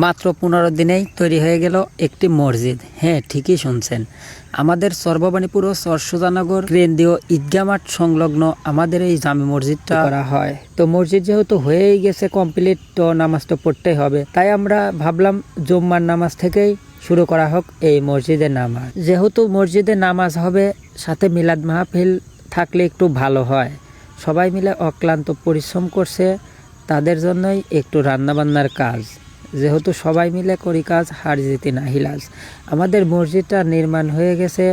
মাত্র 15 দিনেই তৈরি হয়ে গেল একটি মসজিদ। হ্যাঁ, ঠিকই শুনছেন। আমাদের সর্ববাণীপুর ও চরসুজানগর কেন্দ্রীয় ঈদগাহ মাঠ সংলগ্ন আমাদের এই জামে মসজিদটা করা হয়। তো মসজিদ যেহেতু হয়েই গেছে কমপ্লিট, তো নামাজ তো পড়তেই হবে। তাই আমরা ভাবলাম জুম্মার নামাজ থেকেই শুরু করা হোক এই মসজিদের নামাজ। যেহেতু মসজিদে নামাজ হবে, সাথে মিলাদ মাহফিল থাকলে একটু ভালো হয়। সবাই মিলে অক্লান্ত পরিশ্রম করছে, তাদের জন্যই একটু রান্নাবান্নার কাজ। যেহেতু সবাই মিলে করি কাজ, হার জিতি না হিলাজ। আমাদের মসজিদটা নির্মাণ হয়ে গেছে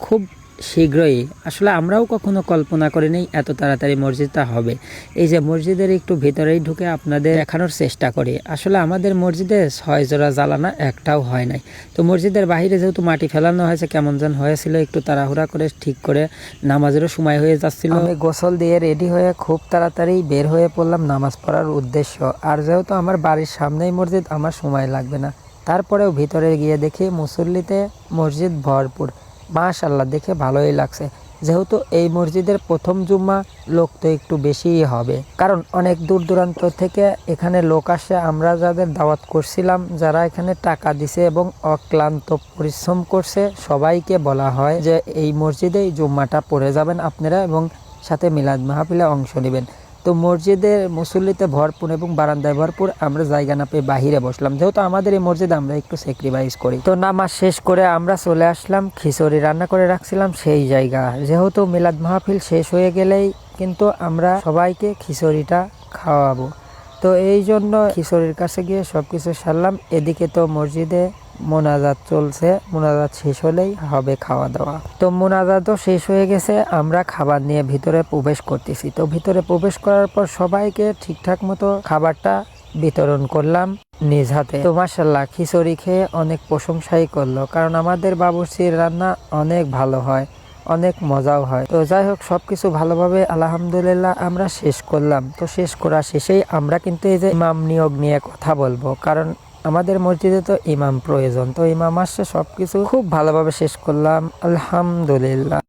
খুব শীঘ্রই। আসলে আমরাও কখনো কল্পনা করিনি এত তাড়াতাড়ি মসজিদটা হবে। এই যে মসজিদের একটু ভিতরেই ঢুকে আপনাদের দেখানোর চেষ্টা করি। আসলে আমাদের মসজিদে 6 জোড়া জ্বালানা একটাও হয় নাই। তো মসজিদের বাহিরে যেহেতু মাটি ফেলানো হয়েছে, কেমন যেন হয়েছিল, একটু তাড়াহুড়া করে ঠিক করে নামাজেরও সময় হয়ে যাচ্ছিল। আমি গোসল দিয়ে রেডি হয়ে খুব তাড়াতাড়ি বের হয়ে পড়লাম নামাজ পড়ার উদ্দেশ্য। আর যেহেতু আমার বাড়ির সামনেই মসজিদ, আমার সময় লাগবে না। তারপরেও ভিতরে গিয়ে দেখি মুসল্লিতে মসজিদ ভরপুর। মাশাআল্লাহ, দেখে ভালোই লাগছে। যেহেতু এই মসজিদের প্রথম জুম্মা, লোক তো একটু বেশিই হবে, কারণ অনেক দূর দূরান্ত থেকে এখানে লোক আসে। আমরা যাদের দাওয়াত করছিলাম, যারা এখানে টাকা দিছে এবং অক্লান্ত পরিশ্রম করছে, সবাইকে বলা হয় যে এই মসজিদে এই জুম্মাটা পড়ে যাবেন আপনারা এবং সাথে মিলাদ মাহফিলে অংশ নেবেন। তো মসজিদের মুসল্লিতে ভরপুর এবং বারান্দায় ভরপুর। আমরা জায়গা না পেয়ে বাহিরে বসলাম, যেহেতু আমাদের এই মসজিদ আমরা একটু স্যাক্রিফাইস করি। তো নামাজ শেষ করে আমরা চলে আসলাম খিচুড়ি রান্না করে রাখছিলাম সেই জায়গা। যেহেতু মিলাদ মাহফিল শেষ হয়ে গেলেই কিন্তু আমরা সবাইকে খিচুড়িটা খাওয়াবো। তো এই জন্য খিচুড়ির কাছে গিয়ে সবকিছু সারলাম। এদিকে তো মসজিদে মোনাজাত চলছে, মোনাজাত শেষ হলেই হবে খাওয়া দাওয়া। তো মোনাজাতও শেষ হয়ে গেছে, আমরা খাবার নিয়ে ভিতরে প্রবেশ করতেছি। তো ভিতরে প্রবেশ করার পর সবাইকে ঠিকঠাক মতো খাবারটা বিতরণ করলাম নিজ হাতে। তো মাশাআল্লাহ, খিচুড়ি খেয়ে অনেক প্রশংসাই করলো, কারণ আমাদের বাবুর্চির রান্না অনেক ভালো হয়, অনেক মজাও হয়। তো যাই হোক, সবকিছু ভালোভাবে আলহামদুলিল্লাহ আমরা শেষ করলাম। তো শেষ করা শেষেই আমরা কিন্তু এই যে ইমাম নিয়োগ নিয়ে কথা বলবো, কারণ আমাদের মসজিদে তো ইমাম প্রয়োজন। তো ইমাম আসছে, সবকিছু খুব ভালোভাবে শেষ করলাম আলহামদুলিল্লাহ।